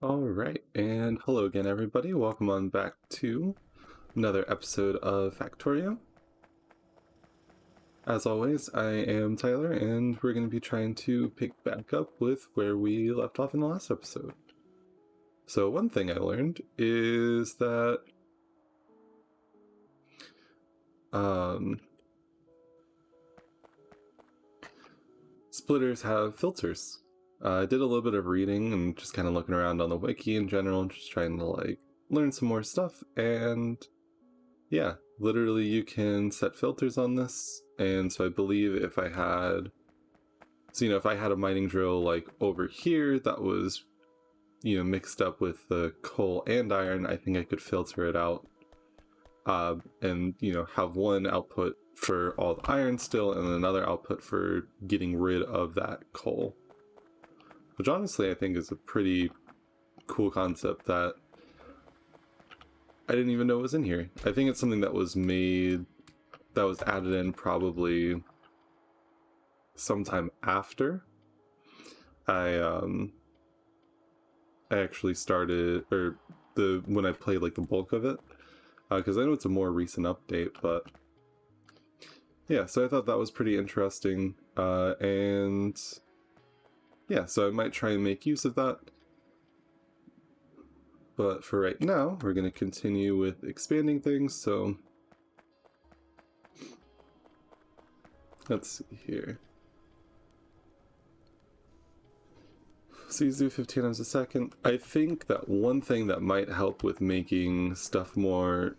Alright, and hello again everybody. Welcome on back to another episode of Factorio. As always, I am Tyler, and we're going to be trying to pick back up with where we left off in the last episode. So one thing I learned is that splitters have filters. I did a little bit of reading and just kind of looking around on the wiki in general, just trying to learn some more stuff, and yeah, literally you can set filters on this. And so I believe if I had a mining drill over here that was mixed up with the coal and iron, I think I could filter it out, and have one output for all the iron still and another output for getting rid of that coal, which honestly I think is a pretty cool concept that I didn't even know was in here. I think it's something that was added in probably sometime after I actually started, or when I played the bulk of it, because I know it's a more recent update. But yeah, so I thought that was pretty interesting, and yeah, so I might try and make use of that. But for right now, we're going to continue with expanding things. So let's see here. So you do 15 times a second. I think that one thing that might help with making stuff better,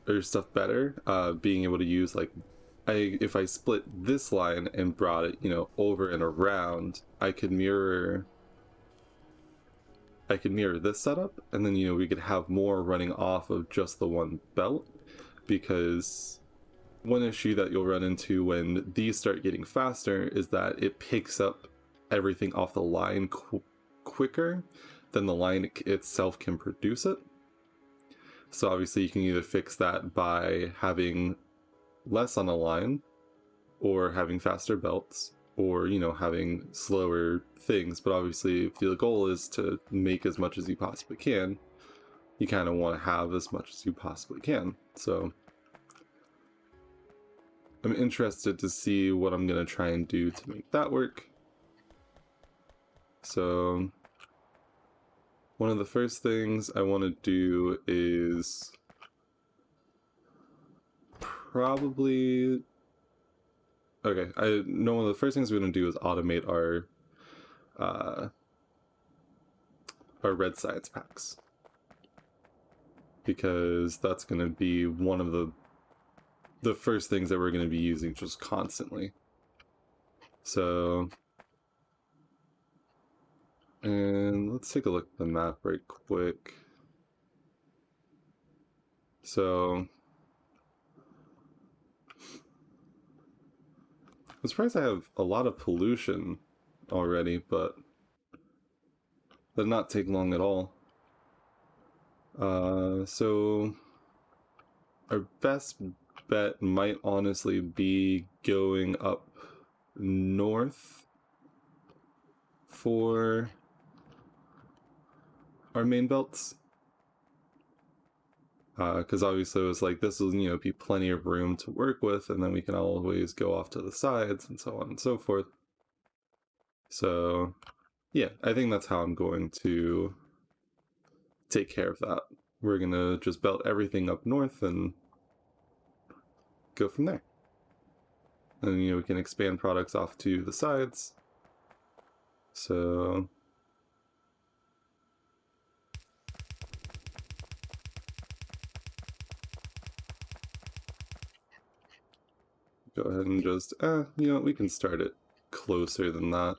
being able to use if I split this line and brought it, over and around, I could mirror this setup, and then we could have more running off of just the one belt. Because one issue that you'll run into when these start getting faster is that it picks up everything off the line quicker than the line itself can produce it. So obviously you can either fix that by having less on a line, or having faster belts, or having slower things. But obviously if the goal is to make as much as you possibly can, you kind of want to have as much as you possibly can. So I'm interested to see what I'm going to try and do to make that work. So one of the first things I want to do is probably... Okay, I know one of the first things we're going to do is automate our red science packs, because that's going to be one of the first things that we're going to be using just constantly. So, and let's take a look at the map right quick. So I'm surprised I have a lot of pollution already, but that did not take long at all. So our best bet might honestly be going up north for our main belts, because obviously it was this will be plenty of room to work with, and then we can always go off to the sides and so on and so forth. So yeah, I think that's how I'm going to take care of that. We're gonna just belt everything up north and go from there. And we can expand products off to the sides. So go ahead and just we can start it closer than that.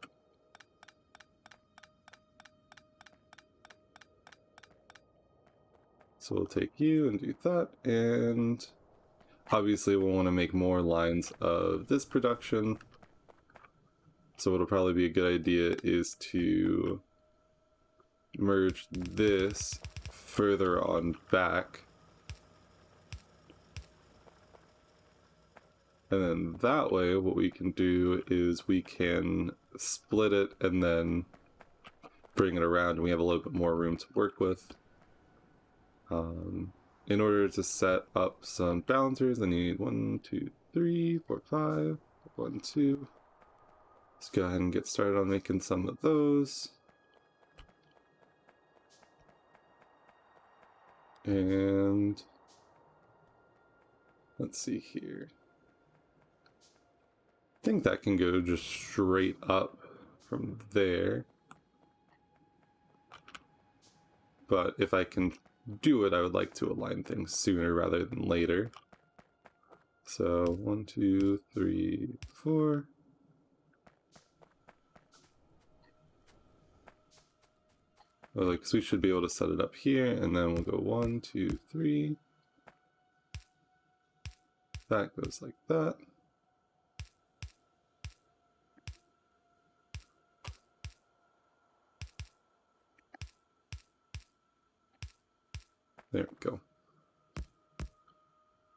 So we'll take you and do that, and obviously we'll want to make more lines of this production. So what'll probably be a good idea is to merge this further on back. And then that way what we can do is we can split it and then bring it around and we have a little bit more room to work with. In order to set up some balancers, I need 1, 2, 3, 4, 5, 1, 2. Let's go ahead and get started on making some of those. And let's see here. I think that can go just straight up from there. But if I can do it, I would like to align things sooner rather than later. So 1, 2, 3, 4. Well, so we should be able to set it up here, and then we'll go 1, 2, 3. That goes like that. There we go.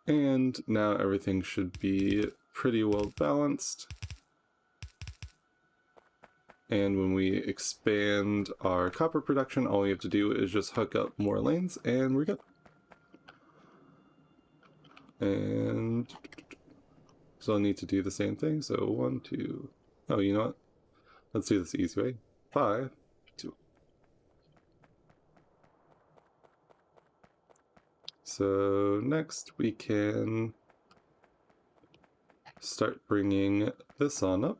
And now everything should be pretty well balanced. And when we expand our copper production, all we have to do is just hook up more lanes and we're good. And so I'll need to do the same thing. So 1, 2, oh, you know what? Let's do this the easy way. 5, 2. So next we can start bringing this on up.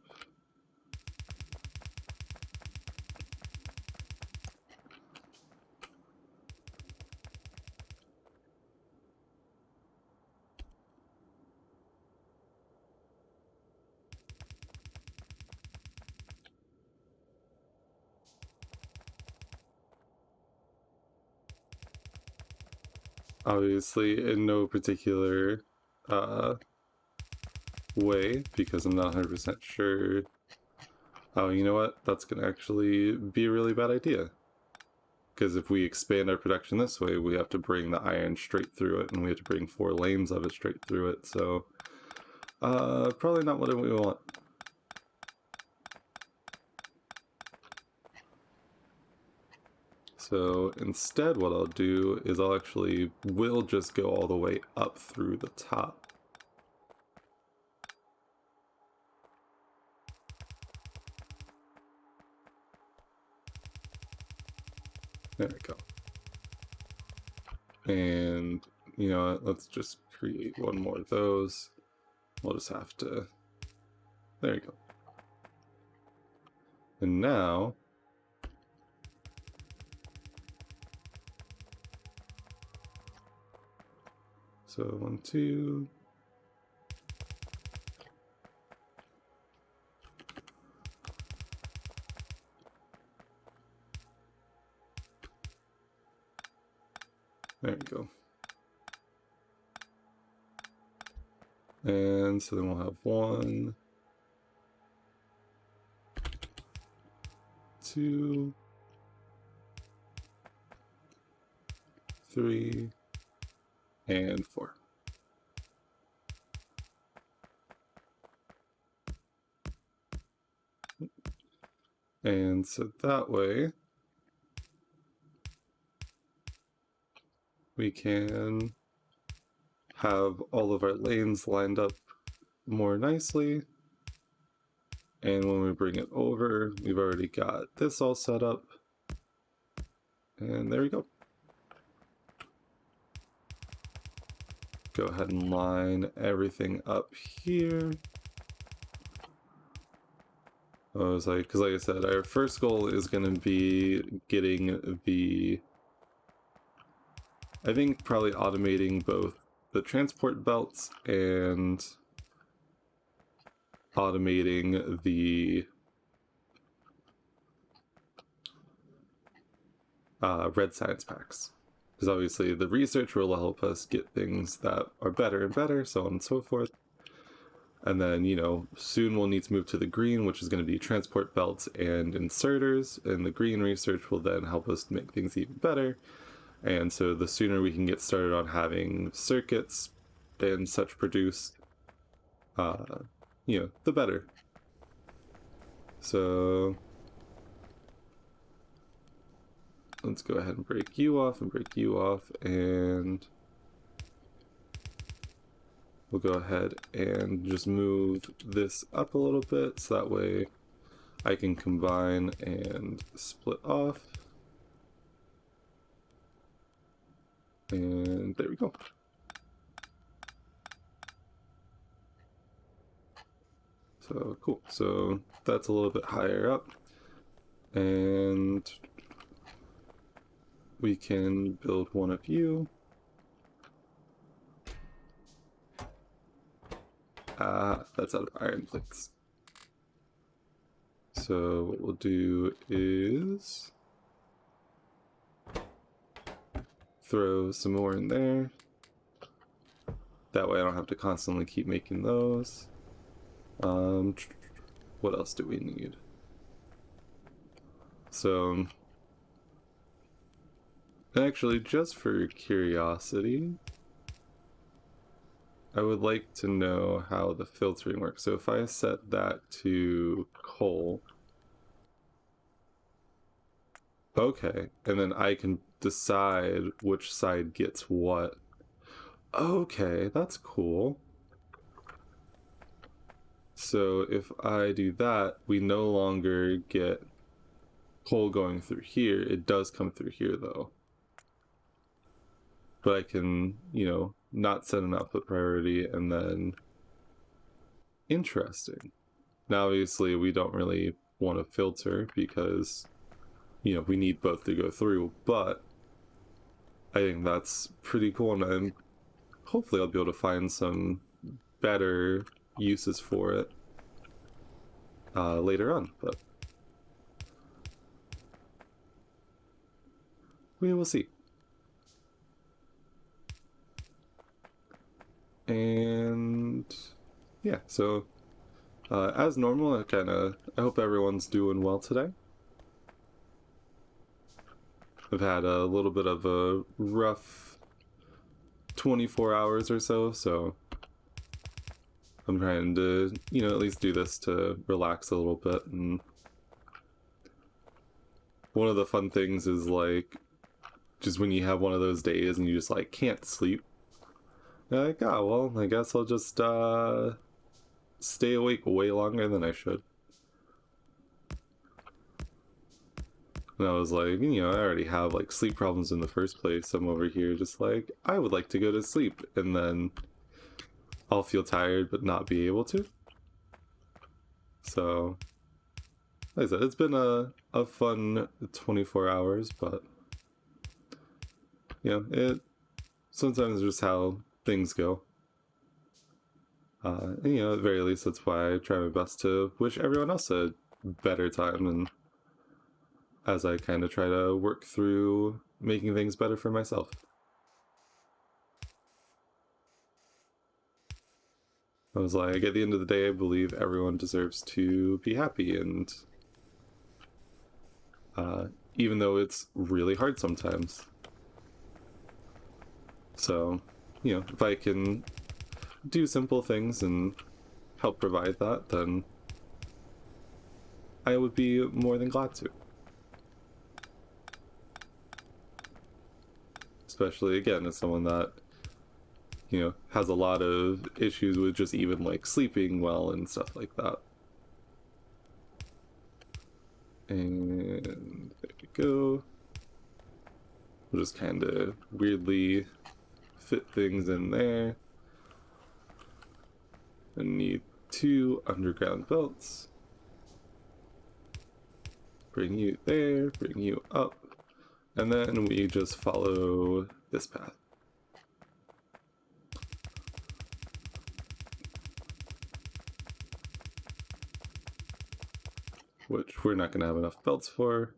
Obviously in no particular way, because I'm not 100% sure. Oh, you know what? That's going to actually be a really bad idea. Because if we expand our production this way, we have to bring the iron straight through it, and we have to bring 4 lanes of it straight through it, so probably not what we want. So instead what I'll do is we'll just go all the way up through the top. There we go. And you know what, let's just create one more of those. We'll just have to, there you go. And now so 1, 2. There we go. And so then we'll have 1, 2, 3, and 4. And so that way we can have all of our lanes lined up more nicely. And when we bring it over, we've already got this all set up. And there we go. Go ahead and line everything up here. Because like I said, our first goal is going to be getting I think probably automating both the transport belts and automating the red science packs. Because obviously the research will help us get things that are better and better, so on and so forth. And then, you know, soon we'll need to move to the green, which is going to be transport belts and inserters, and the green research will then help us make things even better. And so the sooner we can get started on having circuits and such produced, you know, the better. So let's go ahead and break you off and break you off, and we'll go ahead and just move this up a little bit so that way I can combine and split off. And there we go. So cool. So that's a little bit higher up. And we can build one of you. That's out of iron plates. So what we'll do is throw some more in there. That way I don't have to constantly keep making those. What else do we need? So, actually, just for curiosity, I would like to know how the filtering works. So if I set that to coal, okay, and then I can decide which side gets what. Okay, that's cool. So if I do that, we no longer get coal going through here. It does come through here though. But I can, you know, not set an output priority and then... Interesting. Now obviously we don't really want to filter because, you know, we need both to go through, but I think that's pretty cool, and I'm hopefully I'll be able to find some better uses for it later on, but we will see. And yeah, so as normal, I hope everyone's doing well today. I've had a little bit of a rough 24 hours or so, so I'm trying to, you know, at least do this to relax a little bit. And one of the fun things is like, just when you have one of those days and you just like can't sleep, you're like, oh, well, I guess I'll just stay awake way longer than I should. And I was like, you know, I already have like sleep problems in the first place. I'm over here just like, I would like to go to sleep, and then I'll feel tired but not be able to. So, like I said, it's been a fun 24 hours, but you know, it sometimes just how things go. And, you know, at the very least, that's why I try my best to wish everyone else a better time, and as I kind of try to work through making things better for myself. I was like, at the end of the day, I believe everyone deserves to be happy, and even though it's really hard sometimes. So, you know, if I can do simple things and help provide that, then I would be more than glad to. Especially, again, as someone that, you know, has a lot of issues with just even like sleeping well and stuff like that. And there we go. We'll just kind of weirdly fit things in there. I need 2 underground belts. Bring you there, bring you up, and then we just follow this path. Which we're not going to have enough belts for,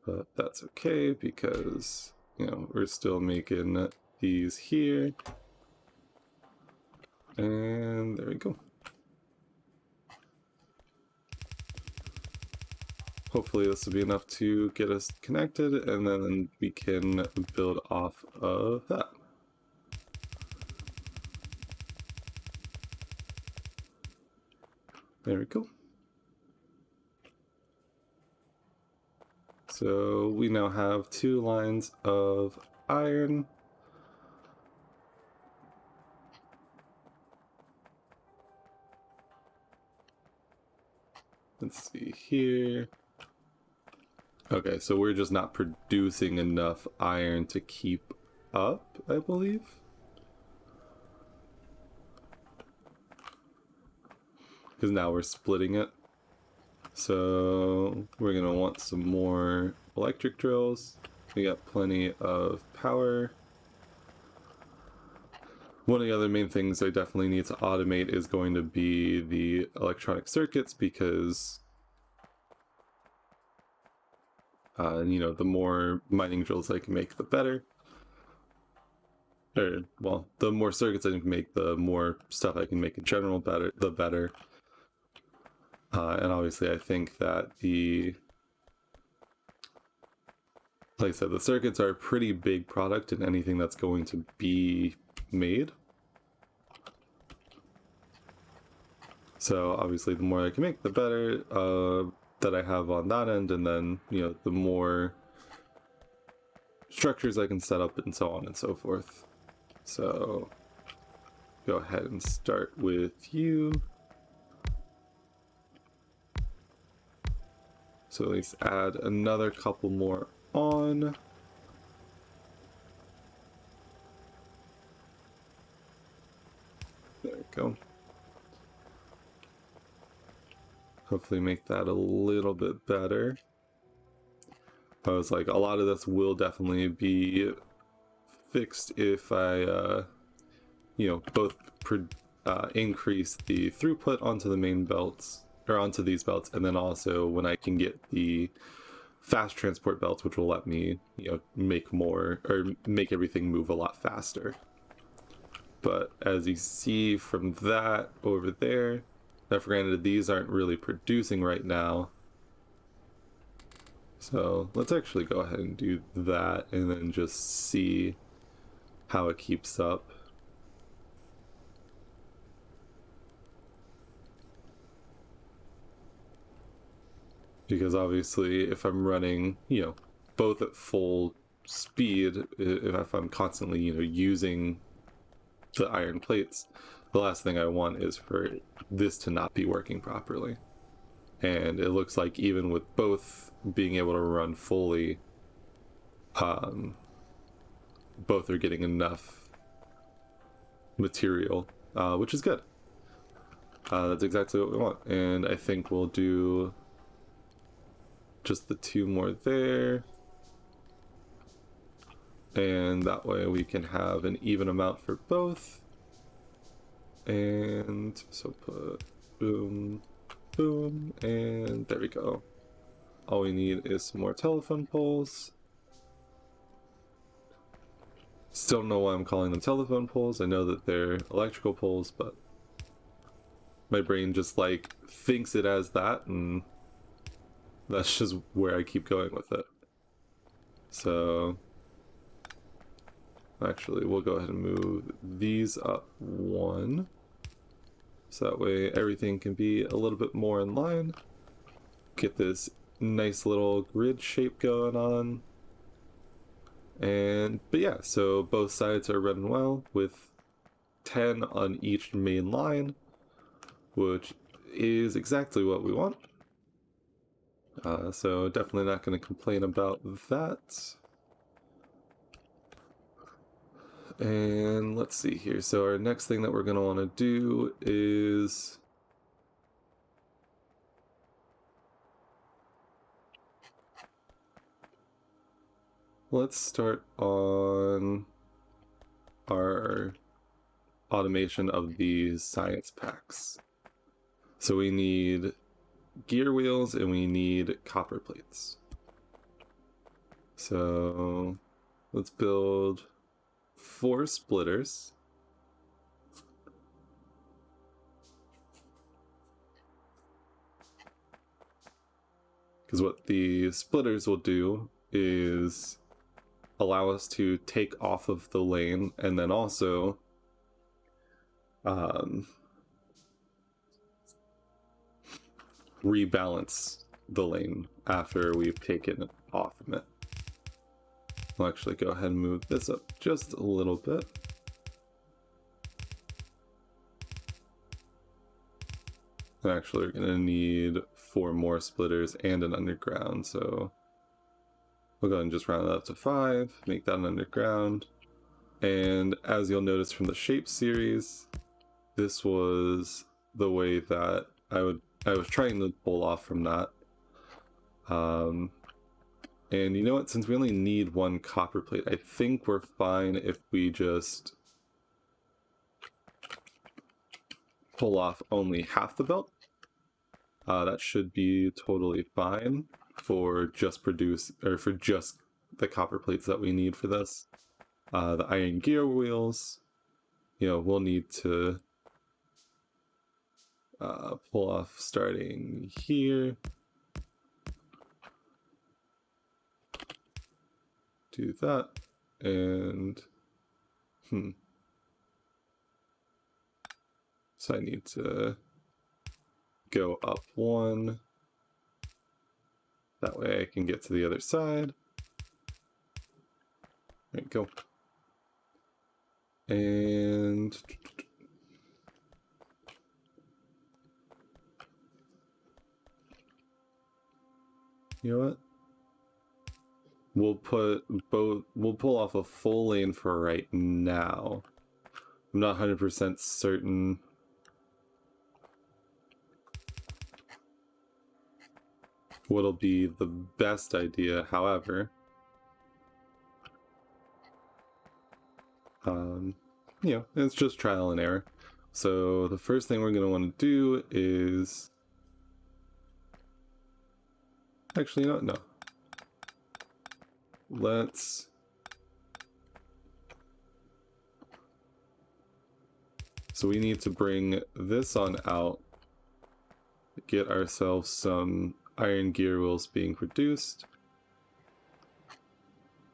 but that's okay because, you know, we're still making these here. And there we go. Hopefully this will be enough to get us connected, and then we can build off of that. There we go. So we now have 2 lines of iron. Let's see here. Okay, so we're just not producing enough iron to keep up, I believe. Because now we're splitting it. So we're gonna want some more electric drills. We got plenty of power. One of the other main things I definitely need to automate is going to be the electronic circuits, because you know, the more mining drills I can make, the better. Or, well, the more circuits I can make, the more stuff I can make in general, the better. And obviously I think that like I said, the circuits are a pretty big product in anything that's going to be made. So obviously the more I can make, the better that I have on that end, and then, you know, the more structures I can set up and so on and so forth. So go ahead and start with you. So at least add another couple more on. There we go. Hopefully make that a little bit better. I was like, a lot of this will definitely be fixed if I, you know, both increase the throughput onto the main belts, or onto these belts, and then also when I can get the fast transport belts, which will let me, you know, make more, or make everything move a lot faster. But as you see from that over there, now for granted these aren't really producing right now, so let's actually go ahead and do that and then just see how it keeps up. Because obviously if I'm running, you know, both at full speed, if I'm constantly, you know, using the iron plates, the last thing I want is for this to not be working properly. And it looks like even with both being able to run fully, both are getting enough material, which is good. That's exactly what we want. And I think we'll do just the 2 more there, and that way we can have an even amount for both. And so put boom, boom, and there we go. All we need is some more telephone poles. Still don't know why I'm calling them telephone poles. I know that they're electrical poles, but my brain just like thinks it as that, and that's just where I keep going with it. So actually we'll go ahead and move these up 1, so that way everything can be a little bit more in line. Get this nice little grid shape going on. And but yeah, so both sides are running well with 10 on each main line, which is exactly what we want. So definitely not going to complain about that. And let's see here. So our next thing that we're going to want to do is let's start on our automation of these science packs. So we need gear wheels and we need copper plates. So let's build 4 splitters. Because what the splitters will do is allow us to take off of the lane and then also rebalance the lane after we've taken off from it. I'll actually go ahead and move this up just a little bit. Actually, we're gonna need 4 more splitters and an underground, so we'll go ahead and just round that up to 5, make that an underground. And as you'll notice from the shape series, this was the way that I was trying to pull off from that. And you know what, since we only need 1 copper plate, I think we're fine if we just pull off only half the belt. That should be totally fine for just the copper plates that we need for this. The iron gear wheels, we'll need to pull off starting here. Do that, and so I need to go up 1. That way I can get to the other side. There you go. And you know what? We'll pull off a full lane for right now. I'm not 100% certain what'll be the best idea, however. It's just trial and error. So the first thing we're going to want to do is... Actually, no. So we need to bring this on out, get ourselves some iron gear wheels being produced.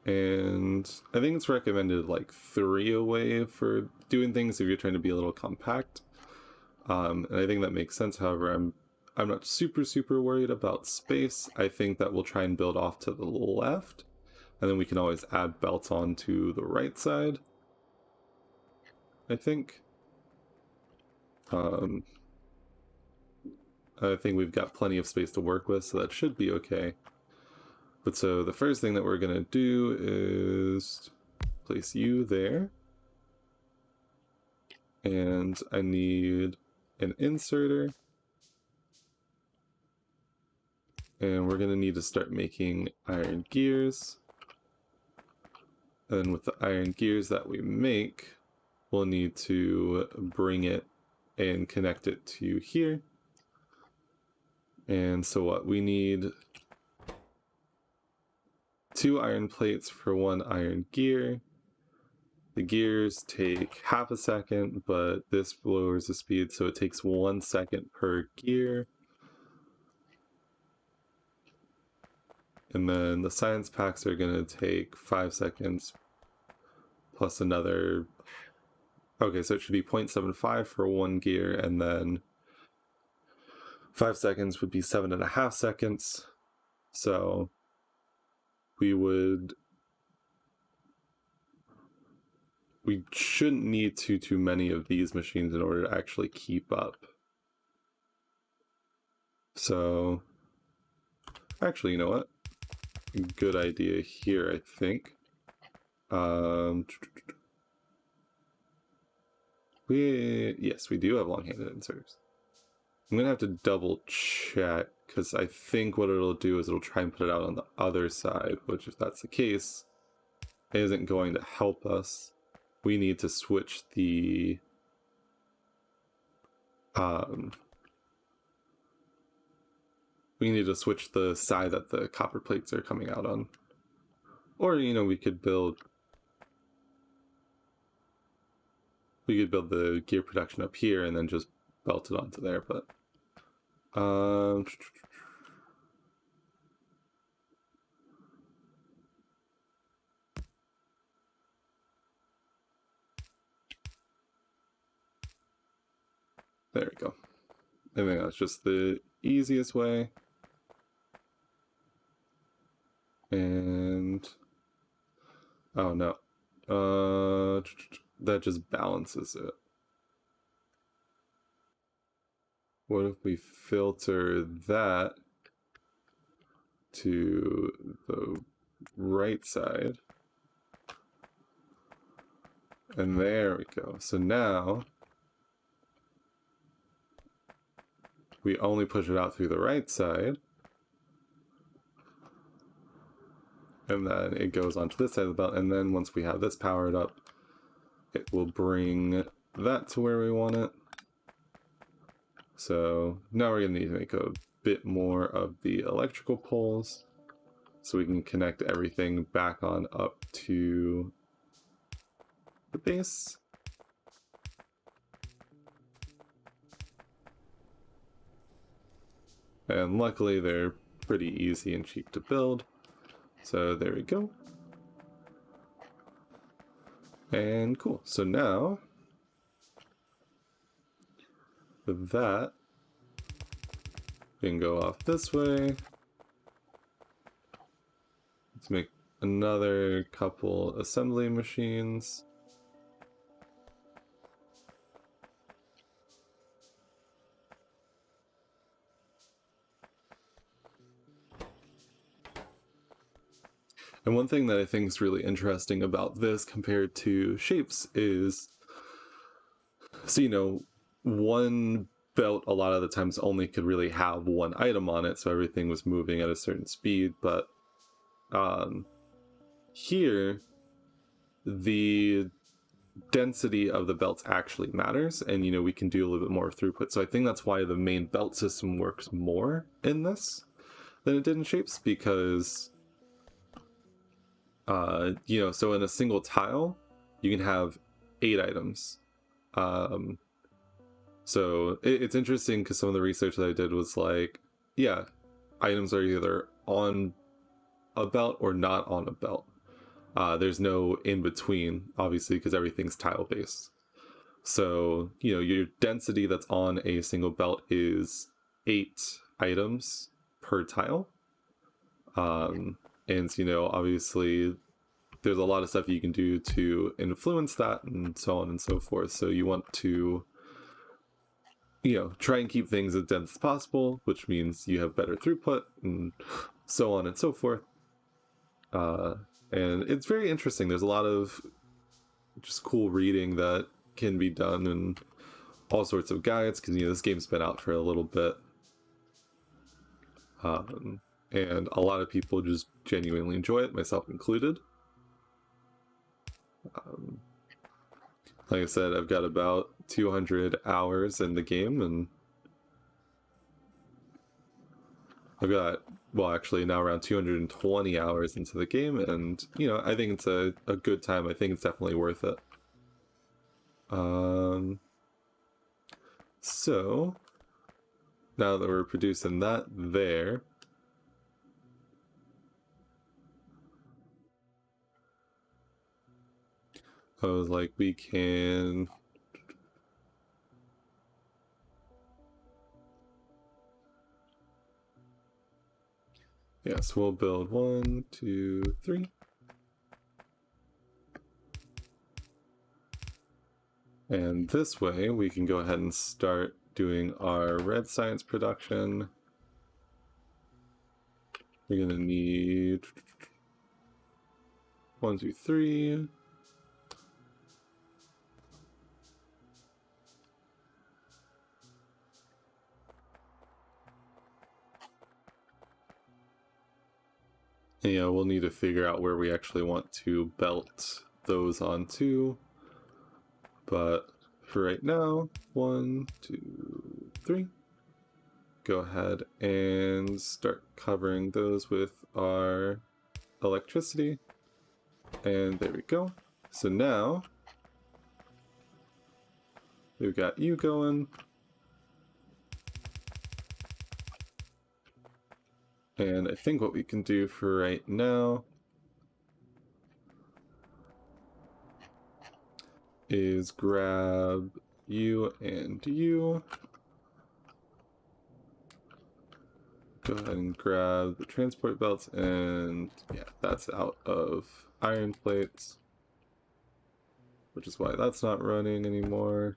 And I think it's recommended like 3 away for doing things if you're trying to be a little compact. And I think that makes sense. However, I'm not super worried about space. I think that we'll try and build off to the left, and then we can always add belts on to the right side, I think. I think we've got plenty of space to work with, so that should be okay. But so the first thing that we're going to do is place you there. And I need an inserter. And we're going to need to start making iron gears. And with the iron gears that we make, we'll need to bring it and connect it to here. And so what we need 2 iron plates for 1 iron gear. The gears take half a second, but this lowers the speed, so it takes 1 second per gear. And then the science packs are going to take 5 seconds plus another. Okay, so it should be 0.75 for 1 gear, and then 5 seconds would be 7.5 seconds. So we shouldn't need too many of these machines in order to actually keep up. So actually, you know what? Good idea here, I think. Yes, we do have long-handed inserters. I'm gonna have to double check, because I think what it'll do is it'll try and put it out on the other side, which if that's the case, isn't going to help us. We need to switch the side that the copper plates are coming out on. Or, we could build the gear production up here and then just belt it onto there, but there we go. I think that's just the easiest way. And oh no, that just balances it. What if we filter that to the right side? And there we go. So now we only push it out through the right side. And then it goes onto this side of the belt. And then once we have this powered up, it will bring that to where we want it. So now we're going to need to make a bit more of the electrical poles so we can connect everything back on up to the base. And luckily they're pretty easy and cheap to build. So there we go. And cool. So now with that, we can go off this way. Let's make another couple assembly machines. And one thing that I think is really interesting about this compared to shapes is, so you know, one belt a lot of the times only could really have one item on it, so everything was moving at a certain speed, but here the density of the belts actually matters, and you know, we can do a little bit more throughput. So I think that's why the main belt system works more in this than it did in shapes, because you know, so in a single tile you can have 8 items. So it's interesting because some of the research that I did was like, yeah, items are either on a belt or not on a belt. There's no in between, obviously, because everything's tile based. So, you know, your density that's on a single belt is 8 items per tile. And, you know, obviously, there's a lot of stuff you can do to influence that and so on and so forth. So you want to, you know, try and keep things as dense as possible, which means you have better throughput and so on and so forth. And it's very interesting. There's a lot of just cool reading that can be done and all sorts of guides, because, you know, this game's been out for a little bit. And a lot of people just genuinely enjoy it, myself included. Like I said, I've got about 200 hours in the game, and I've got, well, actually now around 220 hours into the game, and, you know, I think it's a good time. I think it's definitely worth it. So, now that we're producing that there, I was like, we can... Yes, we'll build 1, 2, 3. And this way, we can go ahead and start doing our red science production. We're gonna need 1, 2, 3. And yeah, we'll need to figure out where we actually want to belt those onto. But for right now, 1, 2, 3. Go ahead and start covering those with our electricity. And there we go. So now we've got you going. And I think what we can do for right now is grab you and you. go ahead and grab the transport belts, and yeah, that's out of iron plates, which is why that's not running anymore.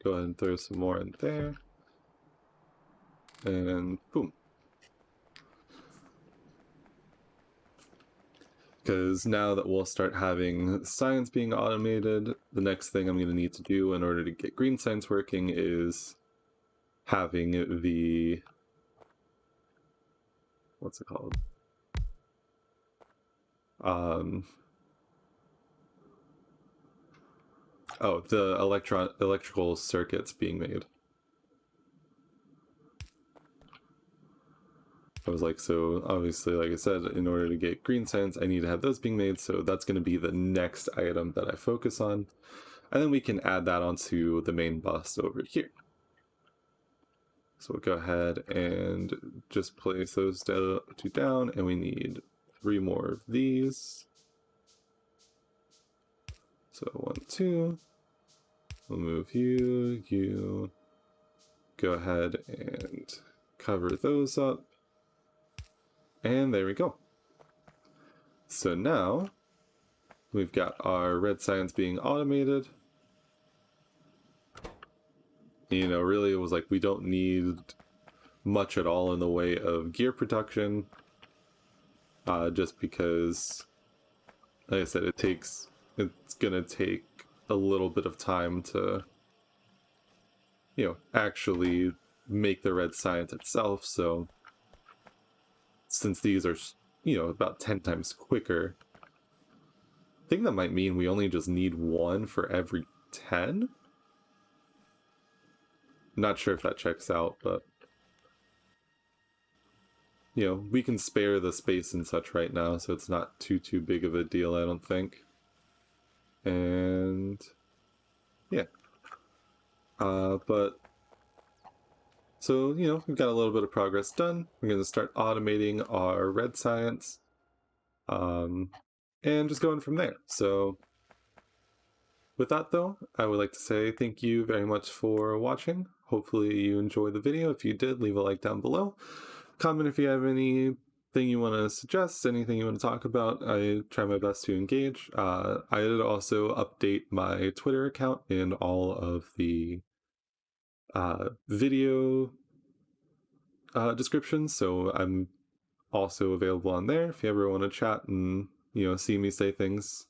Go ahead and throw some more in there, and boom. Because now that we'll start having science being automated, the next thing I'm going to need to do in order to get green science working is having the, what's it called? Oh, the electrical circuits being made. I was like, so obviously, like I said, in order to get green science, I need to have those being made, so that's going to be the next item that I focus on. And then we can add that onto the main bus over here. So we'll go ahead and just place those two down, and we need 3 more of these. So 1, 2. We'll move you, you. Go ahead and cover those up. And there we go. So now we've got our red science being automated. You know, really it was like we don't need much at all in the way of gear production. Just because, like I said, it's gonna take a little bit of time to, you know, actually make the red science itself. So since these are, you know, about 10 times quicker, I think that might mean we only just need 1 for every 10. Not sure if that checks out, but you know, we can spare the space and such right now, so it's not too big of a deal, I don't think. And yeah. But so, you know, we've got a little bit of progress done. We're going to start automating our red science, and just going from there. So with that though, I would like to say thank you very much for watching. Hopefully you enjoyed the video. If you did, leave a like down below. Comment if you have anything you want to suggest, anything you want to talk about. I try my best to engage. I did also update my Twitter account in all of the video descriptions, so I'm also available on there if you ever want to chat and, you know, see me say things.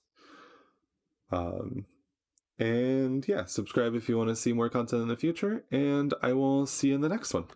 And yeah, subscribe if you want to see more content in the future, and I will see you in the next one.